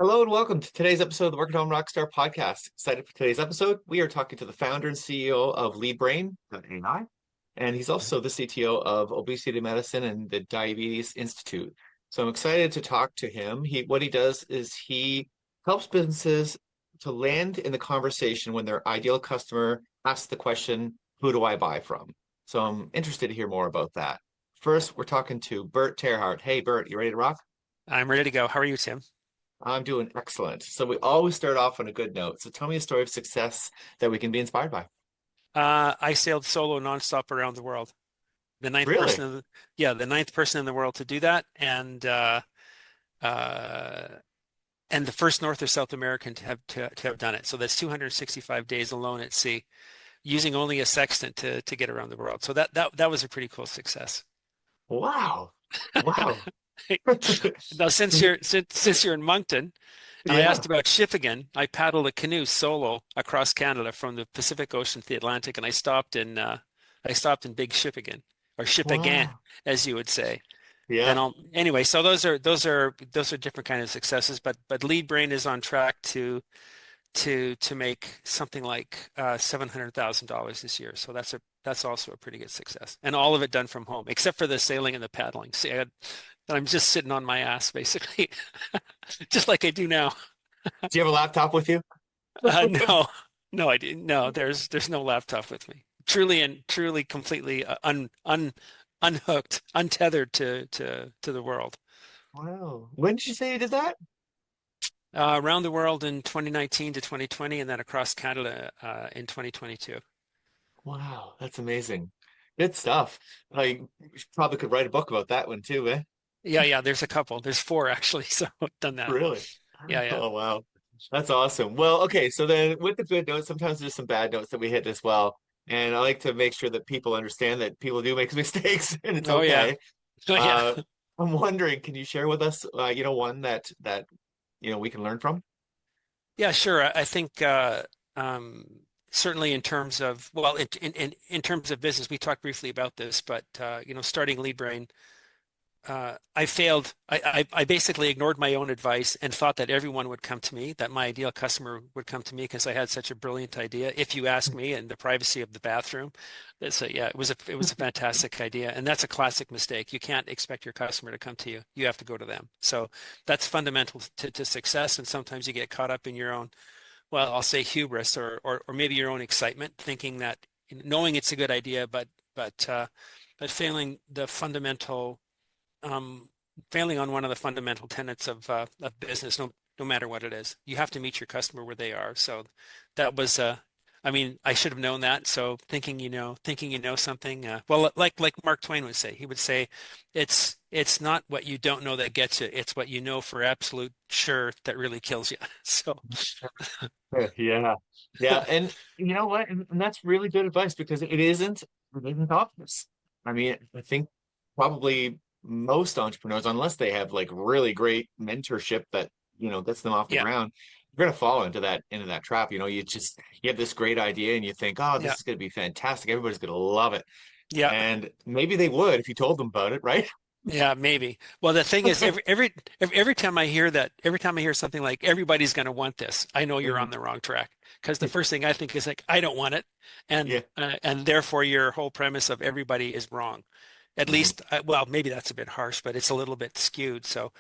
Hello and welcome to today's episode of the Home Rockstar Podcast. Excited for today's episode. We are talking to the founder and CEO of LeadBrain.ai, and he's also the CTO of Obesity Medicine and the Diabetes Institute. So I'm excited to talk to him. What he does is he helps businesses to land in the conversation when their ideal customer asks the question, who do I buy from? So I'm interested to hear more about that. First, we're talking to Bert Terhart. Hey, Bert, you ready to rock? I'm ready to go. How are you, Tim? I'm doing excellent. So we always start off on a good note. So tell me a story of success that we can be inspired by. I sailed solo nonstop around the world. The ninth Really? person, the ninth person in the world to do that, uh, and the first North or South American to have done it. So that's 265 days alone at sea, using only a sextant to get around the world. So that was a pretty cool success. Wow. Wow. Now, since you're in Moncton, and I Yeah. asked about shipping, I paddled a canoe solo across Canada from the Pacific Ocean to the Atlantic, and I stopped in Big Shippagan or Shippagan, Wow. as you would say. And Yeah. anyway, so those are different kind of successes, but Lead Brain is on track to make something like $700,000 this year. So that's also a pretty good success, and all of it done from home, except for the sailing and the paddling. See, I'm just sitting on my ass basically, just like I do now. Do you have a laptop with you? No, no, I didn't. No, there's no laptop with me. Truly, completely unhooked, untethered to the world. Wow. When did you say you did that? Around the world in 2019 to 2020, and then across Canada in 2022. Wow, that's amazing. Good stuff. Like, you probably could write a book about that one too, eh? Yeah, yeah. There's a couple. There's four actually. So I've done that. Really? Yeah, yeah, Oh, wow. That's awesome. Well, okay, so then with the good notes, sometimes there's some bad notes that we hit as well. And I like to make sure that people understand that people do make mistakes and it's oh yeah, okay. oh yeah. Uh, I'm wondering, can you share with us, one that we can learn from? Yeah, sure. I think um, certainly in terms of well, in terms of business, we talked briefly about this, but starting LeadBrain, I failed. I basically ignored my own advice and thought that everyone would come to me, that my ideal customer would come to me because I had such a brilliant idea. If you ask me, in the privacy of the bathroom, so yeah, it was a fantastic idea, and that's a classic mistake. You can't expect your customer to come to you. You have to go to them. So that's fundamental to success. And sometimes you get caught up in your own, well, I'll say hubris or maybe your own excitement, thinking that knowing it's a good idea, but failing the fundamental um, failing on one of the fundamental tenets of business, no matter what it is. You have to meet your customer where they are. So that was, I mean, I should have known that. So thinking you know something. Well, like Mark Twain would say, he would say, it's not what you don't know that gets you. It's what you know for absolute sure that really kills you. So Yeah. Yeah. And you know what? And that's really good advice because it isn't obvious. I mean, I think probably most entrepreneurs, unless they have like really great mentorship that, gets them off the yeah, ground, you're gonna fall into that trap. You have this great idea and you think, oh, yeah, this is gonna be fantastic. Everybody's gonna love it. yeah. And maybe they would if you told them about it, right? Yeah, maybe. Well, the thing is, every time I hear that, every time I hear something like everybody's going to want this, I know you're on Mhm. the wrong track. Because the first thing I think is like, I don't want it, Yeah. and therefore your whole premise of everybody is wrong. At Mhm. least, well, maybe that's a bit harsh, but it's a little bit skewed. So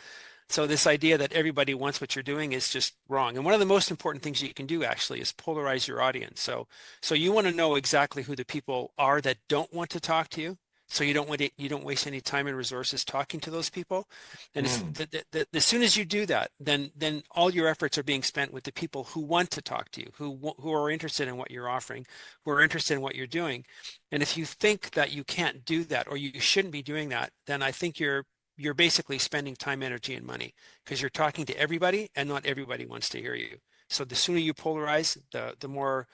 this idea that everybody wants what you're doing is just wrong. And one of the most important things you can do actually is polarize your audience. So you want to know exactly who the people are that don't want to talk to you. So you don't waste any time and resources talking to those people. And if Mm. as soon as you do that, then all your efforts are being spent with the people who want to talk to you, who are interested in what you're offering, who are interested in what you're doing. And if you think that you can't do that or you shouldn't be doing that, then I think you're basically spending time, energy, and money because you're talking to everybody and not everybody wants to hear you. So the sooner you polarize, the more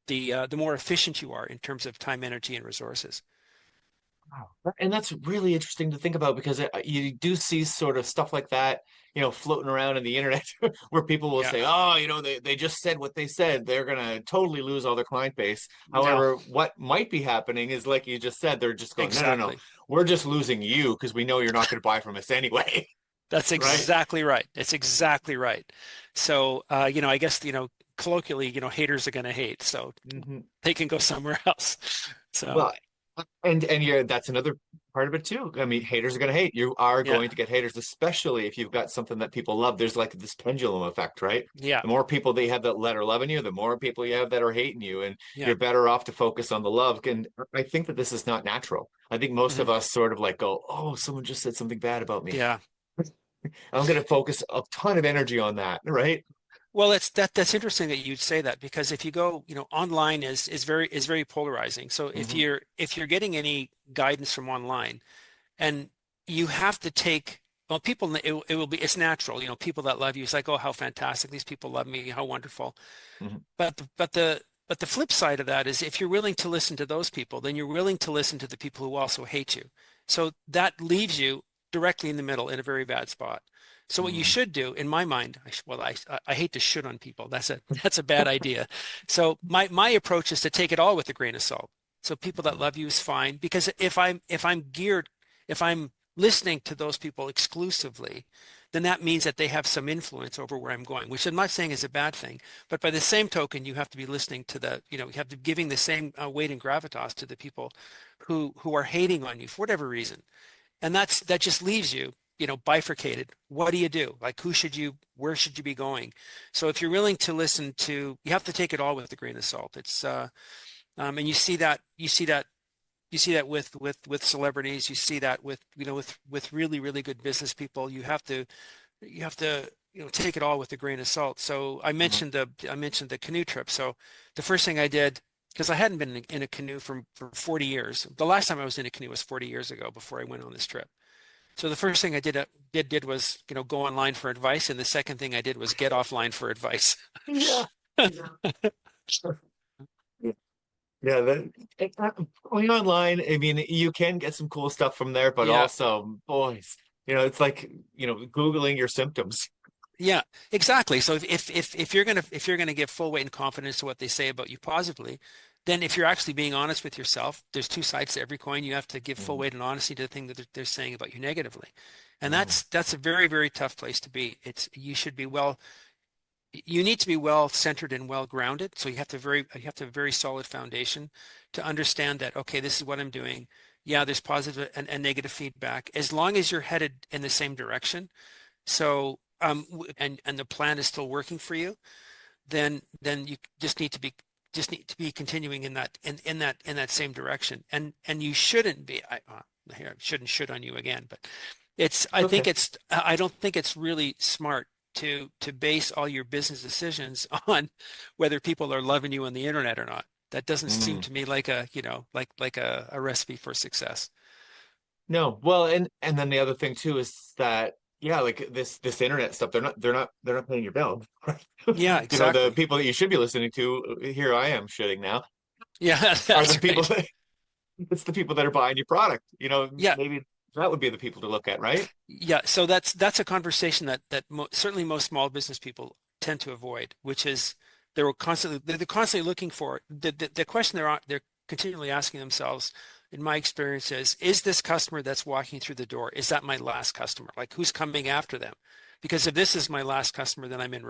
efficient you are in terms of time, energy, and resources. Wow. And that's really interesting to think about because you do see sort of stuff like that, floating around in the internet where people will Yeah. say, oh, they just said what they said. They're going to totally lose all their client base. No, However, what might be happening is, like you just said, they're just going, no, no, no, exactly. we're just losing you because we know you're not going to buy from us anyway. That's right? exactly right. It's exactly right. So, I guess, colloquially, haters are going to hate. So Hmm. they can go somewhere else. So, Well, and yeah, that's another part of it too. I mean, haters are going to hate. You are yeah, going to get haters, especially if you've got something that people love. There's like this pendulum effect, right? yeah, The more people that you have that are loving you, the more people you have that are hating you, and yeah. you're better off to focus on the love. And I think that this is not natural. I think most Mhm. of us sort of like go, "Oh, someone just said something bad about me. Yeah. I'm going to focus a ton of energy on that," right? Well, that's interesting that you'd say that because if you go, online is very polarizing. So if Hmm. you're getting any guidance from online, and you have to take, well, people, it will be, it's natural, people that love you, it's like, oh, how fantastic, these people love me, how wonderful. Hmm. But the flip side of that is if you're willing to listen to those people, then you're willing to listen to the people who also hate you. So that leaves you directly in the middle in a very bad spot. So what you Hmm. should do, in my mind, I hate to shit on people. That's a bad idea. So my approach is to take it all with a grain of salt. So people that love you is fine because if I'm listening to those people exclusively, then that means that they have some influence over where I'm going, which I'm not saying is a bad thing. But by the same token, you have to be listening to you have to be giving the same weight and gravitas to the people who are hating on you for whatever reason. And that just leaves you, bifurcated. What do you do? Like, where should you be going? So if you're willing to listen to, you have to take it all with a grain of salt. And you see that with celebrities. You see that with really, really good business people. You have to take it all with a grain of salt. So I mentioned the canoe trip. So the first thing I did, because I hadn't been in a canoe for 40 years. The last time I was in a canoe was 40 years ago before I went on this trip. So the first thing I did was go online for advice, and the second thing I did was get offline for advice. Yeah. Yeah. Yeah, going online, I mean, you can get some cool stuff from there, but Yeah. also, boys, it's like, Googling your symptoms. Yeah, exactly. So if you're gonna give full weight and confidence to what they say about you positively, then if you're actually being honest with yourself, there's two sides to every coin. You have to give full Mhm. weight and honesty to the thing that they're saying about you negatively, and Mhm. that's a very, very tough place to be. You need to be well centered and well grounded. So you have to have a very solid foundation to understand that, okay, this is what I'm doing. Yeah, there's positive and negative feedback. As long as you're headed in the same direction, and the plan is still working for you, then you just need to be continuing in that same direction. And you shouldn't be. Here, I shouldn't should on you again, but Okay. I don't think it's really smart to base all your business decisions on whether people are loving you on the internet or not. That doesn't seem Mm. to me like a recipe for success. No. Well, and then the other thing too is that, yeah, like this internet stuff, they're not paying your bill. Right? Yeah, The exactly. people that you should be listening to, here I am shitting now, Yeah, are the that's people right. that it's the people that are buying your product. Yeah, Maybe that would be the people to look at, right? yeah, so that's a conversation that certainly most small business people tend to avoid, which is they're constantly looking for the question they're continually asking themselves. In my experience, is this customer that's walking through the door, is that my last customer? Like, who's coming after them? Because if this is my last customer, then I'm in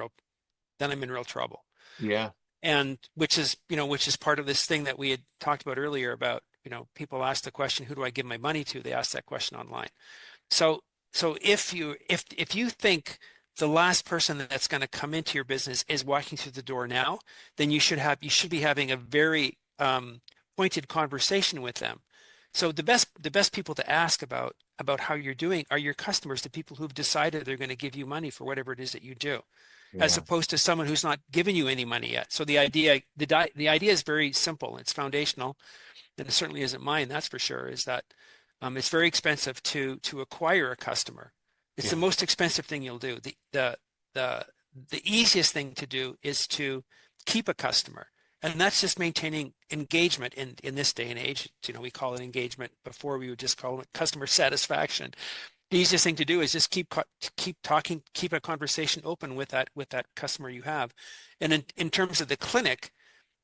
real trouble. Yeah. And which is part of this thing that we had talked about earlier about, people ask the question, who do I give my money to? They ask that question online. So if you think the last person that's going to come into your business is walking through the door now, then you should be having a very pointed conversation with them. So the best people to ask about how you're doing are your customers, the people who've decided they're going to give you money for whatever it is that you do, as Yeah. opposed to someone who's not given you any money yet. So the idea is very simple. It's foundational, and it certainly isn't mine, that's for sure, is that it's very expensive to acquire a customer. It's the Yeah. most expensive thing you'll do. The the easiest thing to do is to keep a customer. And that's just maintaining engagement in this day and age. We call it engagement. Before we would just call it customer satisfaction. The easiest thing to do is just keep talking, keep a conversation open with that customer you have. And in terms of the clinic,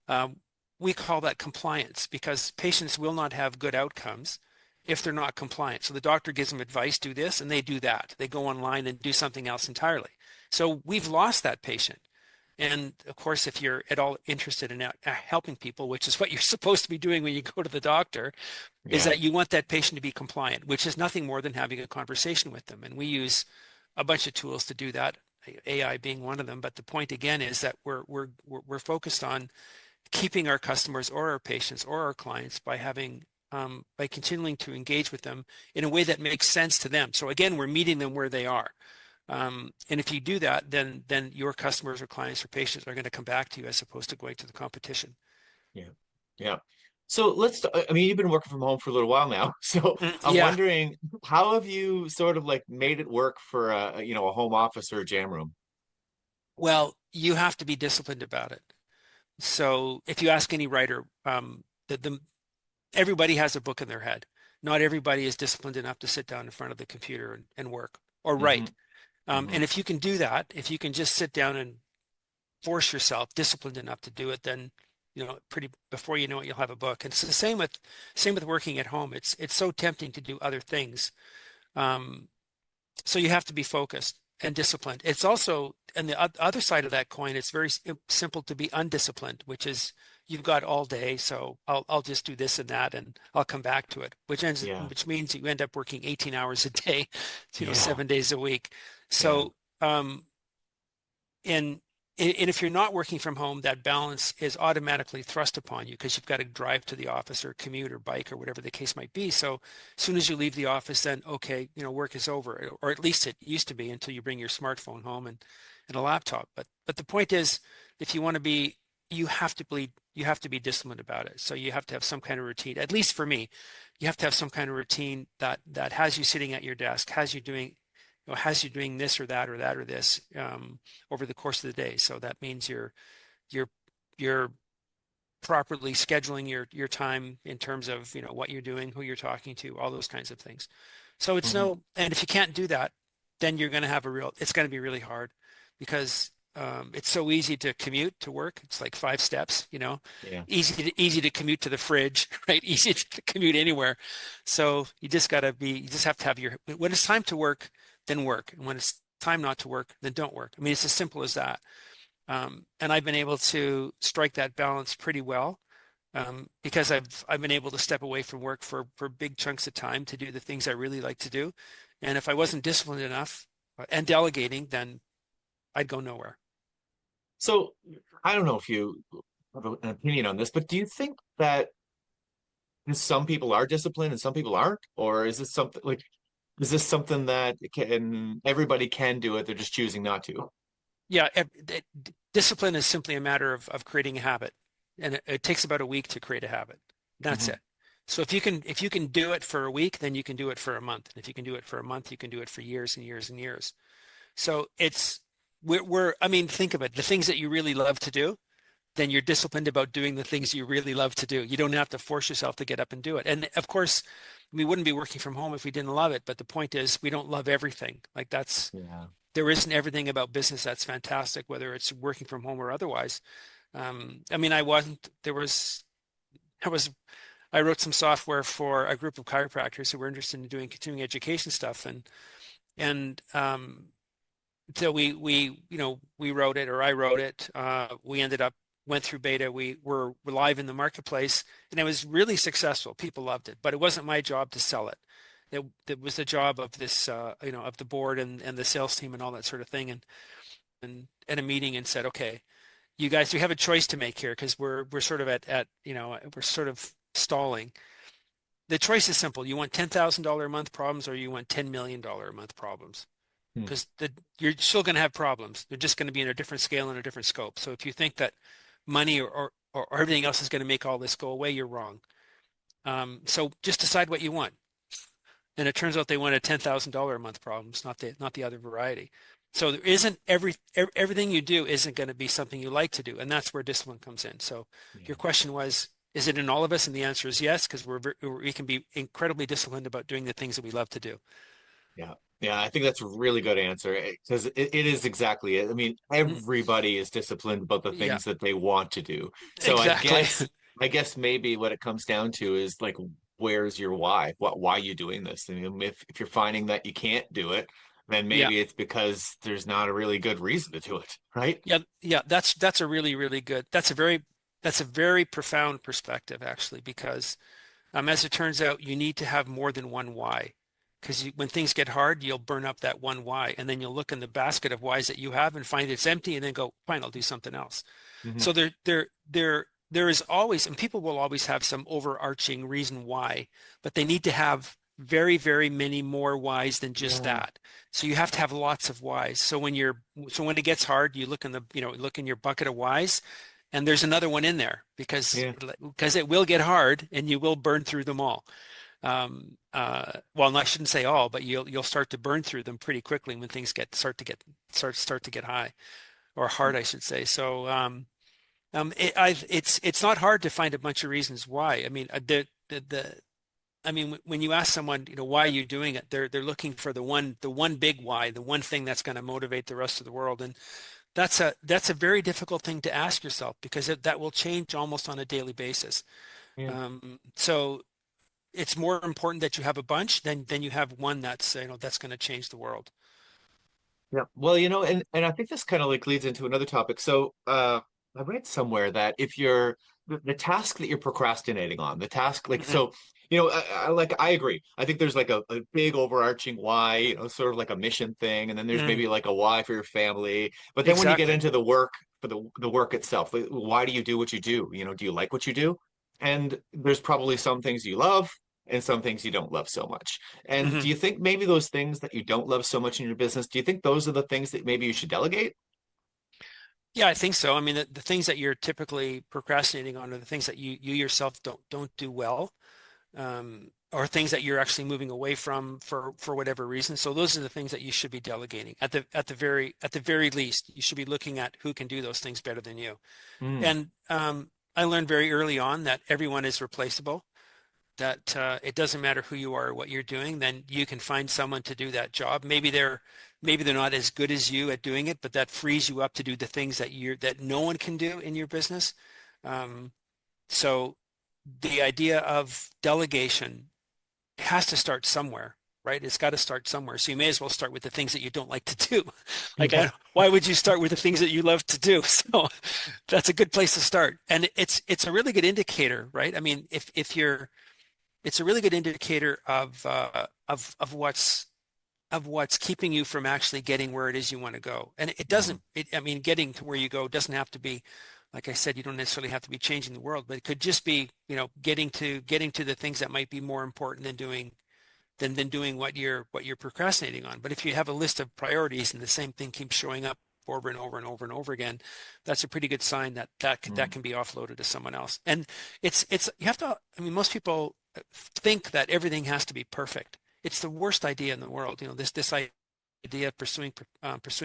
um, we call that compliance because patients will not have good outcomes if they're not compliant. So the doctor gives them advice, do this, and they do that. They go online and do something else entirely. So we've lost that patient. And of course, if you're at all interested in helping people, which is what you're supposed to be doing when you go to the doctor, is Yeah. that you want that patient to be compliant, which is nothing more than having a conversation with them. And we use a bunch of tools to do that, AI being one of them. But the point again is that we're focused on keeping our customers or our patients or our clients by continuing to engage with them in a way that makes sense to them. So again, we're meeting them where they are. And if you do that, then your customers or clients or patients are going to come back to you as opposed to going to the competition. Yeah. Yeah. So I mean, you've been working from home for a little while now. So I'm Yeah, wondering, how have you sort of like made it work for a home office or a jam room? well, you have to be disciplined about it. So if you ask any writer, everybody has a book in their head. Not everybody is disciplined enough to sit down in front of the computer and work or Hmm. write. Hmm. And if you can do that, if you can just sit down and force yourself disciplined enough to do it, then pretty before you know it, you'll have a book. And it's the same with working at home. It's so tempting to do other things. Um, so you have to be focused and disciplined. It's also, and the other side of that coin, it's very simple to be undisciplined, which is you've got all day, so I'll just do this and that, and I'll come back to it, Yeah. which means you end up working 18 hours a day, Yeah. 7 days a week. Yeah. So and and if you're not working from home, that balance is automatically thrust upon you because you've got to drive to the office or commute or bike or whatever the case might be. So as soon as you leave the office, then okay, work is over, or at least it used to be until you bring your smartphone home and a laptop. But the point is, if you want to be, you have to be disciplined about it. So you have to have some kind of routine. At least for me, you have to have some kind of routine that has you sitting at your desk, has you doing this or that or that or this over the course of the day. So that means you're you're properly scheduling your time in terms of what you're doing, who you're talking to, all those kinds of things. So Hmm. and if you can't do that, then it's going to be really hard because it's so easy to commute to work. It's like 5 steps, Yeah. easy to commute to the fridge, right? Easy to commute anywhere. So you just have to have when it's time to work, then work. And when it's time not to work, then don't work. I mean, it's as simple as that. And I've been able to strike that balance pretty well because I've been able to step away from work for big chunks of time to do the things I really like to do. And if I wasn't disciplined enough and delegating, then I'd go nowhere. So I don't know if you have an opinion on this, but do you think that some people are disciplined and some people aren't? Or is this something that everybody can do it, they're just choosing not to? Yeah, discipline is simply a matter of creating a habit, and it takes about a week to create a habit. That's Hmm. it. So if you can do it for a week, then you can do it for a month. And if you can do it for a month, you can do it for years and years and years. So I mean, think of it. The things that you really love to do, then you're disciplined about doing the things you really love to do. You don't have to force yourself to get up and do it. And of course, we wouldn't be working from home if we didn't love it. But the point is, we don't love everything. Like Yeah. there isn't everything about business that's fantastic, whether it's working from home or otherwise. I mean, I wasn't, there was, I wrote some software for a group of chiropractors who were interested in doing continuing education stuff. And so we wrote it, or I wrote it. We went through beta. We were live in the marketplace, and it was really successful. People loved it, but it wasn't my job to sell it. It was the job of of the board and the sales team and all that sort of thing. And a meeting and said, okay, you guys, we have a choice to make here because we're sort of we're sort of stalling. The choice is simple. You want $10,000 a month problems, or you want $10 million a month problems? Hmm. Because you're still going to have problems. They're just going to be in a different scale and a different scope. So if you think that money or everything else is going to make all this go away, you're wrong. So just decide what you want. And it turns out they wanted $10,000 a month problems, not the other variety. So there isn't everything you do isn't going to be something you like to do, and that's where discipline comes in. So your Yeah. question was, is it in all of us? And the answer is yes, because we can be incredibly disciplined about doing the things that we love to do. Yeah. Yeah, I think that's a really good answer because it is exactly it. I mean, Mm, everybody is disciplined about the yeah, things that they want to do. So exactly. I guess maybe what it comes down to is like where's your why? Why are you doing this? And if you're finding that you can't do it, then Yeah. maybe it's because there's not a really good reason to do it, right? Yeah. Yeah. That's a really, really good, that's a very profound perspective actually, because as it turns out, you need to have more than one why. Because when things get hard, you'll burn up that one why, and then you'll look in the basket of whys that you have and find it's empty, and then go, fine, I'll do something else. Hmm. So there is always, and people will always have some overarching reason why, but they need to have very, very many more whys than just Yeah. that. So you have to have lots of whys. So when it gets hard, you look in look in your bucket of whys, and there's another one in there Yeah. because it will get hard and you will burn through them all. Well, I shouldn't say all, but you'll start to burn through them pretty quickly when things start to get high or hard, I should say. So it's not hard to find a bunch of reasons why. I mean, when you ask someone, why are you doing it? They're looking for the one big why, the one thing that's going to motivate the rest of the world. And that's a very difficult thing to ask yourself because that will change almost on a daily basis. Yeah. So it's more important that you have a bunch than you have one that's going to change the world. Yeah. Well, and I think this kind of like leads into another topic. So, I read somewhere that if you're the task that you're procrastinating on, the task like Hmm. so, I agree. I think there's like a big overarching why, sort of like a mission thing, and then there's Hmm. maybe like a why for your family. But then when you get Exactly. into the work for the work itself, like, why do you do what you do? Do you like what you do? And there's probably some things you love and some things you don't love so much. And Hmm. do you think maybe those things that you don't love so much in your business, do you think those are the things that maybe you should delegate? Yeah, I think so. I mean, the things that you're typically procrastinating on are the things that you yourself don't do well, or things that you're actually moving away from for whatever reason. So those are the things that you should be delegating. At the very least, you should be looking at who can do those things better than you. Mm, And I learned very early on that everyone is replaceable, that it doesn't matter who you are or what you're doing, then you can find someone to do that job. Maybe they're not as good as you at doing it, but that frees you up to do the things that no one can do in your business. Um, so the idea of delegation has to start somewhere, right? It's got to start somewhere. So you may as well start with the things that you don't like to do. yeah. Why would you start with the things that you love to do? So that's a good place to start. And it's a really good indicator, right? I mean, if you're it's a really good indicator of what's keeping you from actually getting where it is you want to go. And it Mhm. doesn't, I mean, getting to where you go doesn't have to be, like I said, you don't necessarily have to be changing the world, but it could just be, getting to the things that might be more important than doing what you're procrastinating on. But if you have a list of priorities and the same thing keeps showing up over and over and over and over again, that's a pretty good sign that Mm, can be offloaded to someone else. And you have to, I mean, most people think that everything has to be perfect. It's the worst idea in the world. This idea of pursuing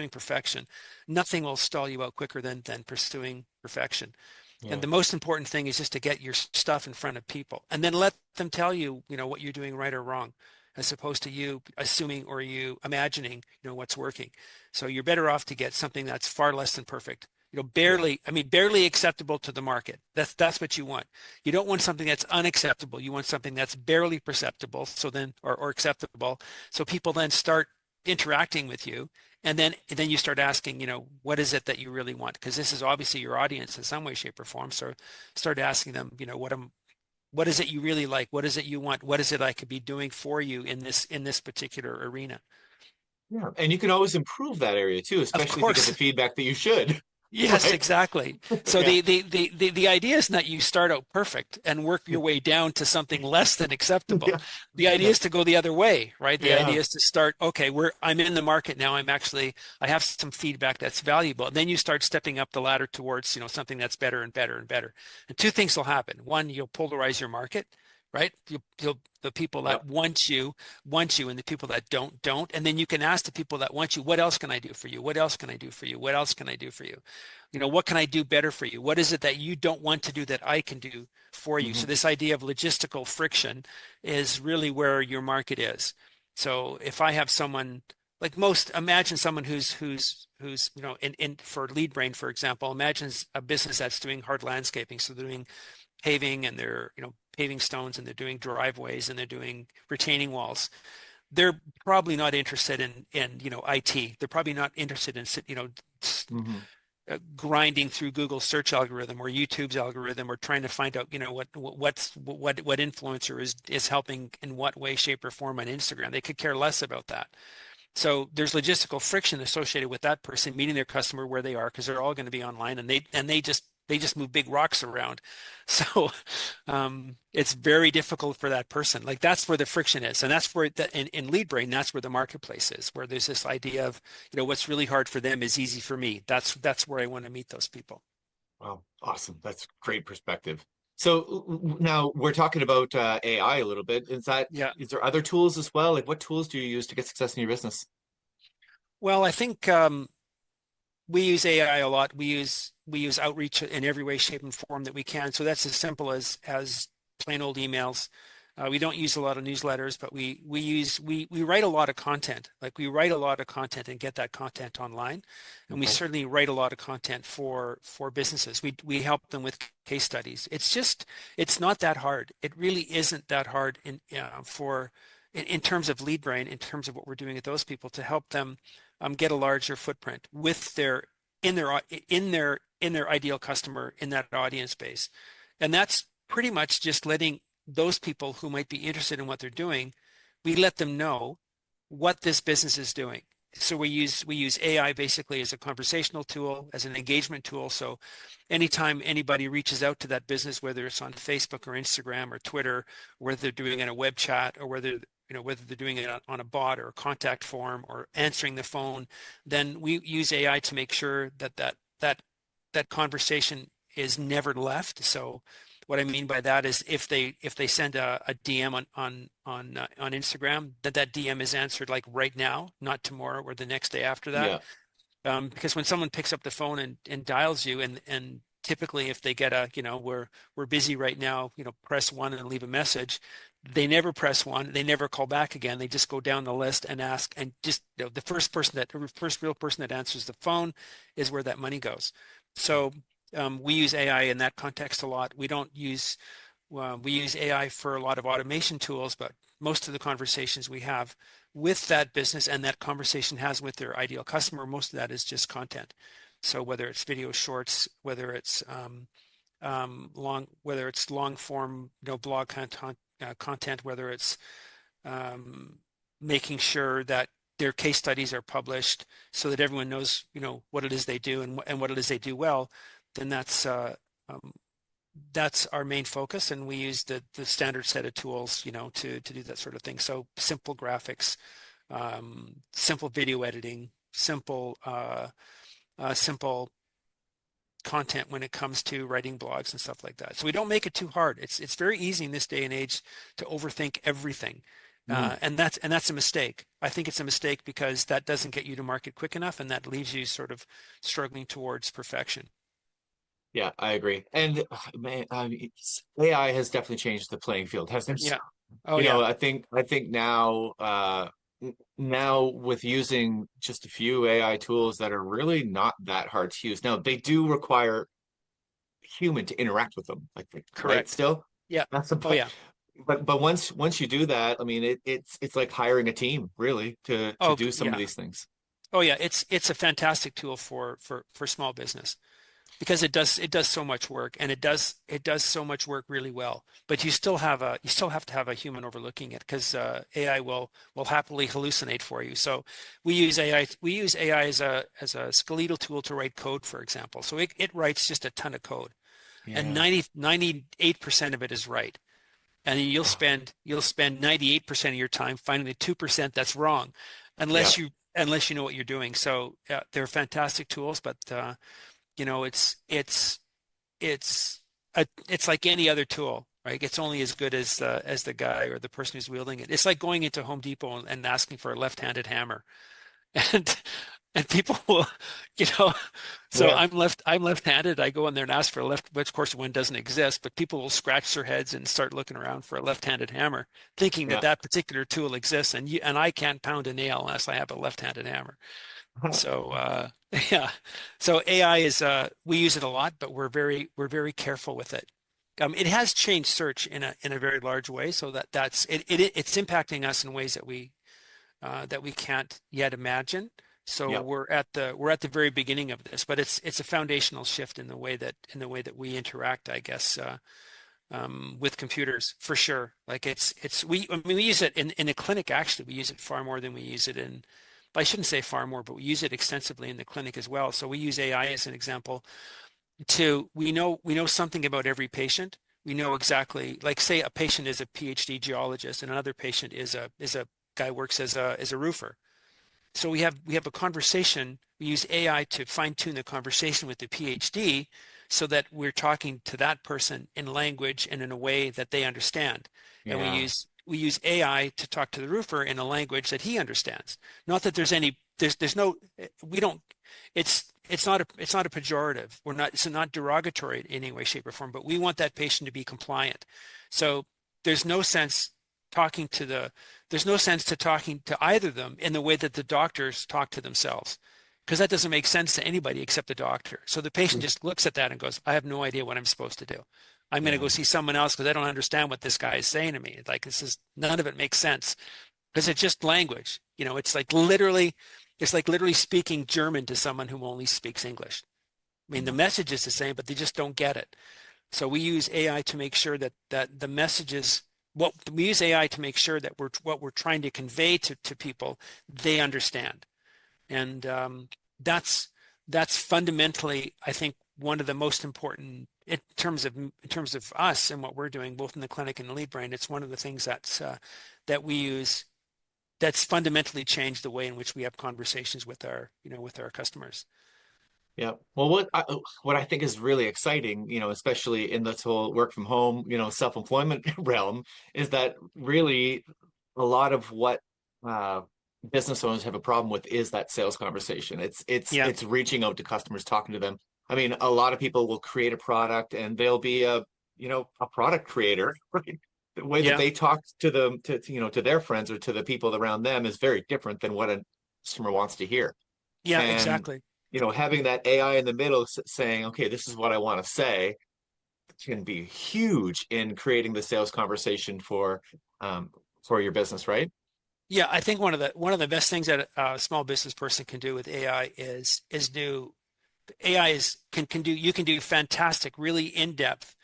perfection. Nothing will stall you out quicker than pursuing perfection. And yeah. the most important thing is just to get your stuff in front of people and then let them tell you, what you're doing right or wrong, as opposed to you assuming or you imagining, what's working. So you're better off to get something that's far less than perfect. Yeah. Barely acceptable to the market. That's what you want. You don't want something that's unacceptable. You want something that's barely perceptible. So then, or acceptable. So people then start interacting with you, and then you start asking, what is it that you really want? Because this is obviously your audience in some way, shape, or form. So start asking them, what is it you really like? What is it you want? What is it I could be doing for you in this particular arena? Yeah. And you can always improve that area too, Of especially if you get the course. feedback that you should, Yes, right? exactly. So Yeah. the idea is not you start out perfect and work your way down to something less than acceptable. Yeah. The idea Yeah. is to go the other way, right? The Yeah. idea is to start, okay, I'm in the market now. I have some feedback that's valuable. And then you start stepping up the ladder towards, something that's better and better and better. And two things will happen. One, you'll polarize your market, right? The people Yeah. that want you, and the people that don't. And then you can ask the people that want you, what else can I do for you? What else can I do for you? What else can I do for you? What can I do better for you? What is it that you don't want to do that I can do for you? So Hmm. this idea of logistical friction is really where your market is. So if I have someone imagine someone who's in for LeadBrain, for example, imagine a business that's doing hard landscaping. So they're doing paving and they're paving stones and they're doing driveways and they're doing retaining walls. They're probably not interested in IT. They're probably not interested in Hmm. grinding through Google's search algorithm or YouTube's algorithm or trying to find out what influencer is helping in what way, shape, or form on Instagram. They could care less about that. So there's logistical friction associated with that person meeting their customer where they are because they're all going to be online and they just move big rocks around. So it's very difficult for that person. Like that's where the friction is. And that's where in LeadBrain, that's where the marketplace is, where there's this idea of, what's really hard for them is easy for me. That's where I want to meet those people. Wow, awesome. That's great perspective. So now we're talking about AI a little bit. Yeah. Is there other tools as well? Like what tools do you use to get success in your business? Well, I think we use AI a lot. We use outreach in every way, shape, and form that we can. So that's as simple as plain old emails. We don't use a lot of newsletters, but we write a lot of content. Like we write a lot of content and get that content online, and we Okay. certainly write a lot of content for businesses. We help them with case studies. It's not that hard. It really isn't that hard in terms of LeadBrain, in terms of what we're doing with those people to help them get a larger footprint with in their in their ideal customer in that audience base. And that's pretty much just letting those people who might be interested in what they're doing, we let them know what this business is doing. So we use AI basically as a conversational tool, as an engagement tool. So anytime anybody reaches out to that business, whether it's on Facebook or Instagram or Twitter, whether they're doing it in a web chat or whether they're doing it on a bot or a contact form or answering the phone, then we use AI to make sure that conversation is never left. So what I mean by that is if they send a DM on Instagram, that DM is answered like right now, not tomorrow or the next day after that. Yeah. Because when someone picks up the phone and dials you and typically if they get we're busy right now, press one and leave a message, they never press one, they never call back again. They just go down the list and ask, and just the first real person that answers the phone is where that money goes. So we use AI in that context a lot. We use AI for a lot of automation tools, but most of the conversations we have with that business and that conversation has with their ideal customer, most of that is just content. So whether it's video shorts, whether it's long form, blog content, whether it's making sure that their case studies are published so that everyone knows, what it is they do and what it is they do well, then that's our main focus, and we use the standard set of tools, to do that sort of thing. So simple graphics, simple video editing, simple content when it comes to writing blogs and stuff like that. So we don't make it too hard. It's very easy in this day and age to overthink everything. Mhm. And that's a mistake. I think it's a mistake because that doesn't get you to market quick enough, and that leaves you sort of struggling towards perfection. Yeah, I agree. And man, I mean, AI has definitely changed the playing field, hasn't it? Yeah. Oh yeah. I think now now with using just a few AI tools that are really not that hard to use. Now they do require human to interact with them, I think, right? Correct. Still, Yeah. that's the Oh point. yeah. But once you do that, I mean, it's like hiring a team really to Oh do some of yeah. these things. Oh yeah. It's a fantastic tool for small business because it does so much work, and it does so much work really well. But you still have to have a human overlooking it because AI will happily hallucinate for you. So we use AI as a skeletal tool to write code, for example. So it writes just a ton of code, and Yeah. 98% of it is right. And you'll Oh, spend 98% of your time finding the 2% that's wrong, yeah. unless you know what you're doing. So they're fantastic tools, but it's it's like any other tool, right? It's only as good as the guy or the person who's wielding it. It's like going into Home Depot and asking for a left-handed hammer, and and people will, you know, so Yeah. I'm left-handed. I go in there and ask for a left, which of course one doesn't exist, but people will scratch their heads and start looking around for a left-handed hammer, thinking that Yeah. that particular tool exists, and I can't pound a nail unless I have a left-handed hammer. So yeah, so AI is we use it a lot, but we're very careful with it. It has changed search in a very large way, so it's impacting us in ways that we can't yet imagine. So Yep. we're at the very beginning of this, but it's a foundational shift in the way that we interact, I guess, with computers for sure. Like I mean, we use it in a clinic. Actually, we use it far more than we use it in. I shouldn't say far more, but we use it extensively in the clinic as well. So we use AI as an example we know something about every patient. We know exactly, like say a patient is a PhD geologist and another patient is a guy who works as a roofer. So we have a conversation. We use AI to fine tune the conversation with the PhD so that we're talking to that person in language and in a way that they understand. And we Yeah. use we use AI to talk to the roofer in a language that he understands. Not that there's no we don't it's not a pejorative. It's not derogatory in any way, shape, or form, but we want that patient to be compliant. So there's no sense talking to the there's no sense to talking to either of them in the way that the doctors talk to themselves, because that doesn't make sense to anybody except the doctor. So the patient just looks at that and goes, I have no idea what I'm supposed to do. I'm going to Yeah. go see someone else because I don't understand what this guy is saying to me. It's like, none of it makes sense because it's just language. It's like literally speaking German to someone who only speaks English. I mean, the message is the same, but they just don't get it. So we use AI to make sure that the messages, what we use AI to make sure that what we're trying to convey to people, they understand. And that's fundamentally, I think, one of the most important in terms of us and what we're doing, both in the clinic and the Lead Brain. It's one of the things that we use that's fundamentally changed the way in which we have conversations with our customers. Yeah. Well, what I think is really exciting, especially in this whole work from home, self-employment realm, is that really a lot of what uh, business owners have a problem with is that sales conversation. Yeah, It's reaching out to customers, talking to them. I mean, a lot of people will create a product and they'll be a product creator, right? The way that yeah, they talk to them, to their friends or to the people around them is very different than what a customer wants to hear. yeah, And exactly. having that AI in the middle saying, okay, this is what I want to say can be huge in creating the sales conversation for your business, right? Yeah, I think one of the best things that a small business person can do with AI is do AI is can do you can do fantastic, really in-depth,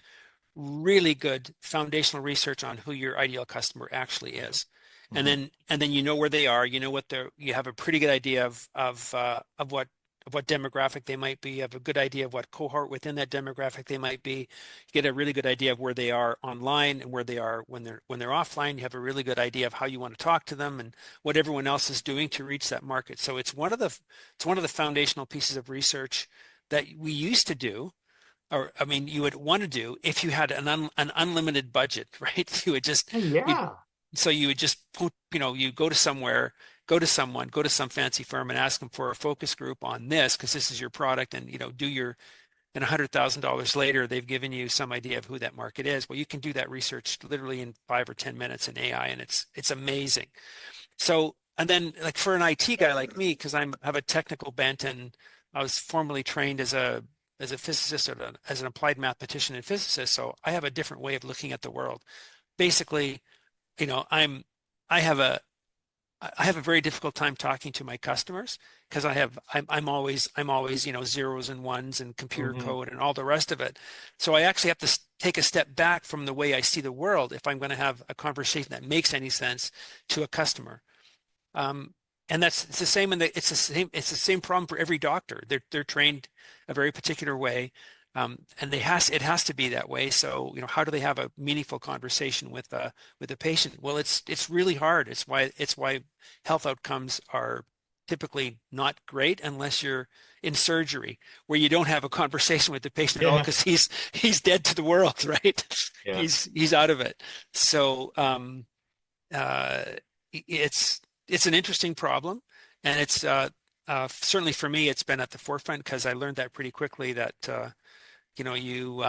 really good foundational research on who your ideal customer actually is. And Hmm. then you know where they are, you have a pretty good idea of what demographic they might be, you have a good idea of what cohort within that demographic they might be. You get a really good idea of where they are online and where they are when they're offline. You have a really good idea of how you want to talk to them and what everyone else is doing to reach that market. So it's one of the foundational pieces of research that we used to do, or I mean, you would want to do if you had an unlimited budget, right? Oh, You yeah. so you would just put, you go to somewhere, go to some fancy firm and ask them for a focus group on this because this is your product, and and $100,000 later, they've given you some idea of who that market is. Well, you can do that research literally in 5 or 10 minutes in AI, and it's amazing. So, and then like for an IT guy like me, because have a technical bent and I was formerly trained as a physicist or as an applied mathematician and physicist, so I have a different way of looking at the world. Basically, you know, I'm I have a I have a very difficult time talking to my customers because I'm always zeros and ones and computer Hmm. code and all the rest of it. So I actually have to take a step back from the way I see the world if I'm going to have a conversation that makes any sense to a customer. Um, and it's the same it's the same problem for every doctor. They're trained a very particular way, and it has to be that way. So how do they have a meaningful conversation with a patient? Well, it's really hard. It's why health outcomes are typically not great unless you're in surgery where you don't have a conversation with the patient at all Yeah. because he's dead to the world, right? Yeah. He's out of it. So uh, it's an interesting problem, and it's certainly for me, it's been at the forefront because I learned that pretty quickly that you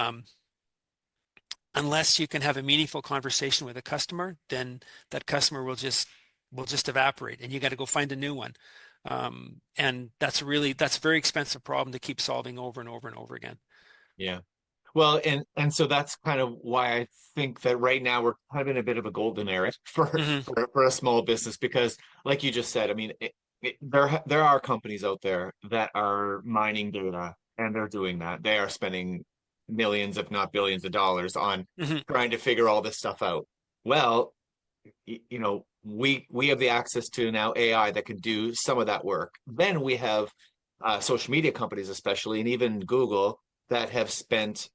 unless you can have a meaningful conversation with a customer, then that customer will just evaporate, and you got to go find a new one. And that's a very expensive problem to keep solving over and over and over again. Yeah. Well, and so that's kind of why I think that right now we're kind of in a bit of a golden era Hmm. for a small business because, like you just said, I mean, there are companies out there that are mining data and they're doing that. They are spending millions, if not billions, of dollars on Hmm. trying to figure all this stuff out. Well, we have the access to now AI that can do some of that work. Then we have social media companies, especially, and even Google that have spent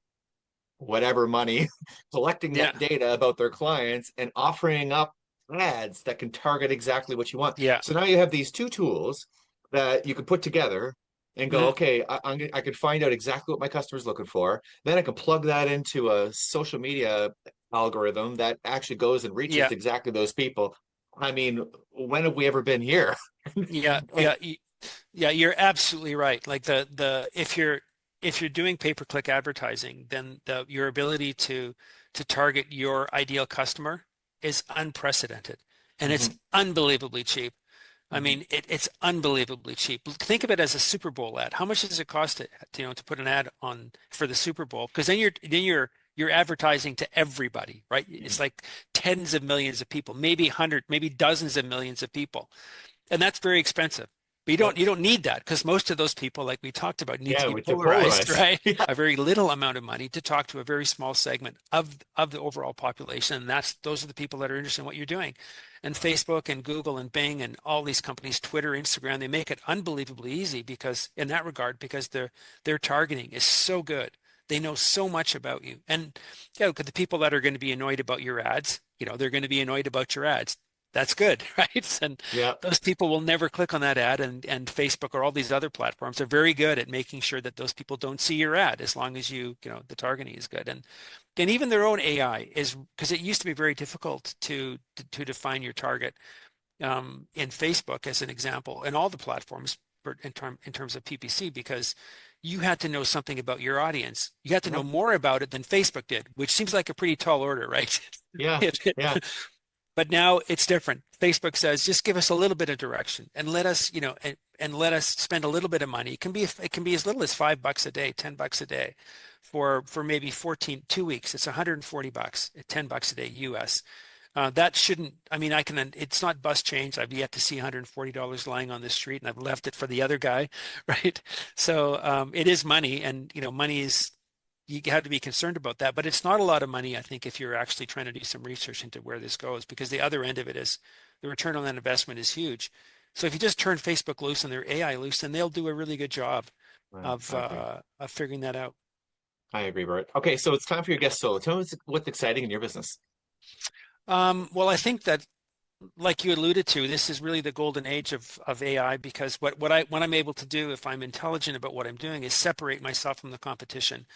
whatever money collecting Yeah. that data about their clients and offering up ads that can target exactly what you want. Yeah. So now you have these two tools that you can put together and go, Hmm. okay, I can find out exactly what my customer's looking for. Then I can plug that into a social media algorithm that actually goes and reaches Yeah. exactly those people. I mean, when have we ever been here? Yeah. And Yeah. Yeah, you're absolutely right. Like the if you're doing pay-per-click advertising, then your ability to target your ideal customer is unprecedented, and it's mhm, unbelievably cheap. I mhm. mean, it's unbelievably cheap. Think of it as a Super Bowl ad. How much does it cost to put an ad on for the Super Bowl? Because then you're advertising to everybody, right? Yeah. It's like tens of millions of people, maybe hundred, maybe dozens of millions of people, and that's very expensive. But Yep. you don't need that because most of those people, like we talked about, need to Yeah, be which are polarized, polarized. right? Yeah. A very little amount of money to talk to a very small segment of the overall population. And those are the people that are interested in what you're doing. And Facebook and Google and Bing and all these companies, Twitter, Instagram, they make it unbelievably easy because in that regard, because their targeting is so good. They know so much about you. And the people that are going to be annoyed about your ads, they're going to be annoyed about your ads. That's good, right? And Yeah. those people will never click on that ad, and Facebook or all these other platforms are very good at making sure that those people don't see your ad as long as the targeting is good. And even their own AI is, because it used to be very difficult to define your target in Facebook as an example, and all the platforms in terms of PPC, because you had to know something about your audience. You had to know Yep. more about it than Facebook did, which seems like a pretty tall order, right? Yeah. Yeah. But now it's different. Facebook says, just give us a little bit of direction and let us, and let us spend a little bit of money. It can be as little as $5 a day, $10 a day for maybe 2 weeks. It's $140, $10 a day US. That shouldn't, I mean, it's not bus change. I've yet to see $140 lying on the street, and I've left it for the other guy, right? So it is money, and money is, you have to be concerned about that. But it's not a lot of money, I think, if you're actually trying to do some research into where this goes, because the other end of it is the return on that investment is huge. So if you just turn Facebook loose and their AI loose, then they'll do a really good job Right. of I agree. figuring that out. I agree, Bert. Okay, so it's time for your guest solo. Tell me what's exciting in your business. Well, I think that, like you alluded to, this is really the golden age of AI, because what I'm able to do, if I'm intelligent about what I'm doing, is separate myself from the competition.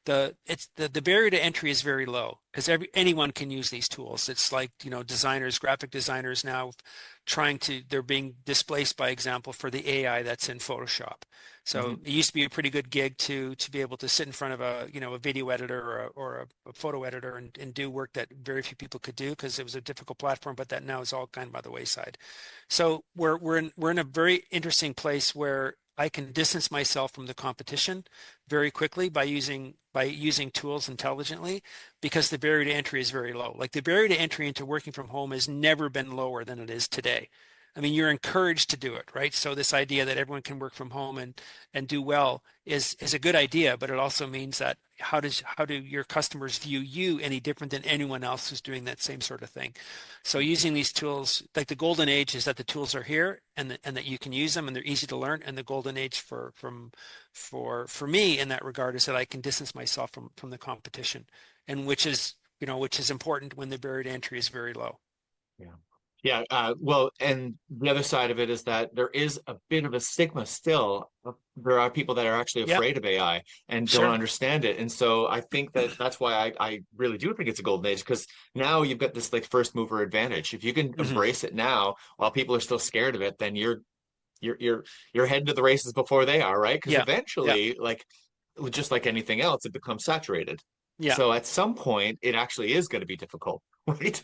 The barrier to entry is very low because anyone can use these tools. It's like, designers, graphic designers now they're being displaced, by example, for the AI that's in Photoshop. So Hmm. it used to be a pretty good gig to be able to sit in front of a video editor or a photo editor and do work that very few people could do because it was a difficult platform, but that now is all kind of by the wayside. So we're in a very interesting place where I can distance myself from the competition very quickly by using tools intelligently, because the barrier to entry is very low. Like, the barrier to entry into working from home has never been lower than it is today. I mean, you're encouraged to do it, right? So this idea that everyone can work from home and do well is a good idea, but it also means that how do your customers view you any different than anyone else who's doing that same sort of thing? So using these tools, like, the golden age is that the tools are here and that you can use them and they're easy to learn. And the golden age for me in that regard is that I can distance myself from the competition, and which is important when the barrier to entry is very low. Yeah. Yeah. Well, and the other side of it is that there is a bit of a stigma still. There are people that are actually Yeah, afraid of AI and don't sure. understand it. And so I think that that's why I really do think it's a golden age because now you've got this like first mover advantage. If you can Hmm. embrace it now while people are still scared of it, then you're you're heading to the races before they are, right? Because Yeah, yeah, eventually, like just like anything else, it becomes saturated. yeah, So at some point, it actually is going to be difficult, right?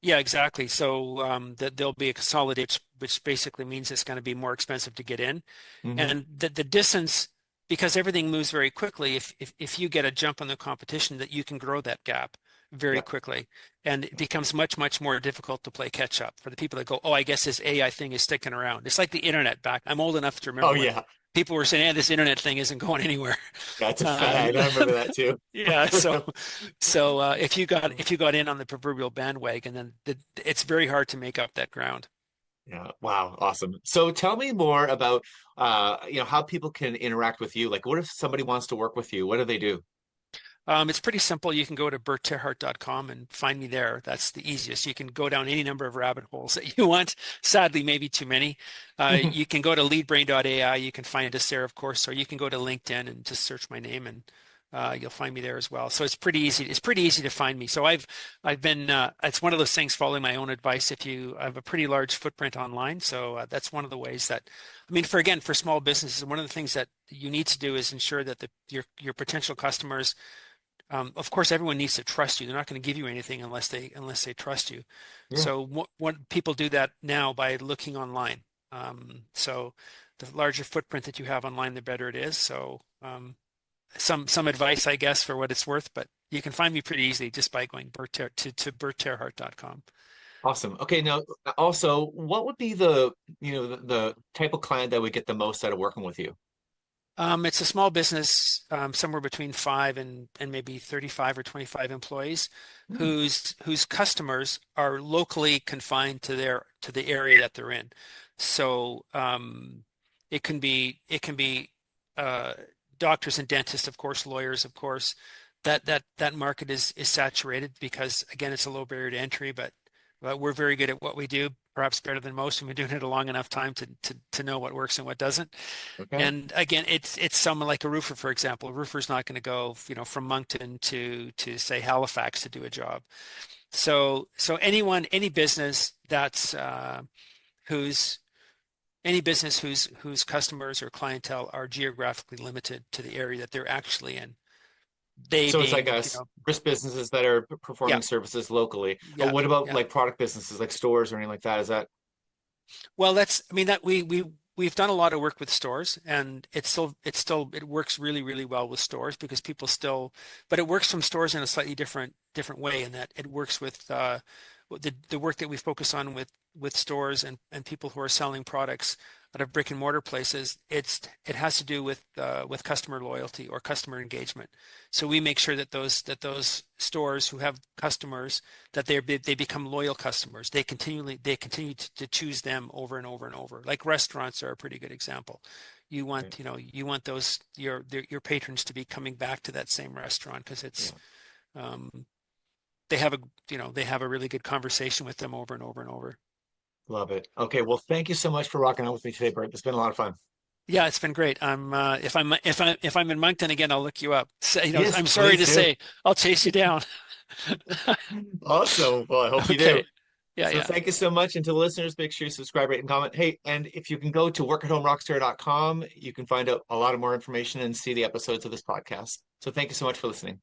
yeah, exactly. So that there'll be a consolidation, which basically means it's going to be more expensive to get in, Hmm. and the distance. because everything moves very quickly. If you get a jump on the competition, that you can grow that gap very Yeah. quickly, and it becomes much more difficult to play catch up for the people that go, oh, I guess this AI thing is sticking around. It's like the internet back. I'm old enough to Oh remember when yeah. people were saying, "Yeah, this internet thing isn't going anywhere." Yeah, it's a Uh, fad. I remember that too. yeah, so if you got in on the proverbial bandwagon, then it's very hard to make up that ground. Yeah. Wow. Awesome. So tell me more about how people can interact with you. Like what if somebody wants to work with you? What do they do? It's pretty simple. You can go to bertterhart.com and find me there. That's the easiest. You can go down any number of rabbit holes that you want. Sadly, maybe too many. You can go to LeadBrain.ai. You can find us there, of course, or you can go to LinkedIn and just search my name, and you'll find me there as well. So it's pretty easy. It's pretty easy to find me. So I've been. It's one of those things. Following my own advice. If you I have a pretty large footprint online, so that's one of the ways that. I mean, for small businesses, one of the things that you need to do is ensure that your potential customers, of course, everyone needs to trust you. They're not going to give you anything unless they trust you. Yeah. So what people do that now by looking online. So the larger footprint that you have online, the better it is. So some advice, I guess, for what it's worth, but you can find me pretty easily just by going to bertterhart.com. Awesome. Okay, now also, what would be the type of client that would get the most out of working with you? It's a small business, somewhere between 5 and maybe 35 or 25 employees, Hmm. whose customers are locally confined to the area that they're in. So it can be uh, doctors and dentists, of course, lawyers, of course. That market is saturated because again, it's a low barrier to entry, but we're very good at what we do, perhaps better than most, and we've been doing it a long enough time to know what works and what doesn't. Okay. And again, it's someone like a roofer, for example. A roofer's not going to go, from Moncton to say Halifax to do a job. So any business that's whose any business whose customers or clientele are geographically limited to the area that they're actually in. They So it's like being, us, risk businesses that are yeah, performing services locally. yeah, What about yeah. like product businesses like stores or anything like that? Is that Well, I mean, that we've done a lot of work with stores, and it works really well with stores because people still, but it works from stores in a slightly different way in that it works with the work that we focus on with stores and people who are selling products out of brick and mortar places. It has to do with customer loyalty or customer engagement. So we make sure that those stores who have customers, that they become loyal customers. They continue to choose them over and over and over. Like restaurants are a pretty good example. You want those your patrons to be coming back to that same restaurant because it's yeah, um, they have a really good conversation with them over and over and over. love it. Okay, well, thank you so much for rocking out with me today, Bert. It's been a lot of fun. Yeah, it's been great. If I'm in Moncton again, I'll look you up. So, Yes, I'm sorry please to do. say, I'll chase you down. Awesome. Well, I hope you do. Okay. Yeah, So yeah. thank you so much. And to the listeners, make sure you subscribe, rate, and comment. Hey, and if you can go to workathomorockstar.com, you can find out a lot of more information and see the episodes of this podcast. So thank you so much for listening.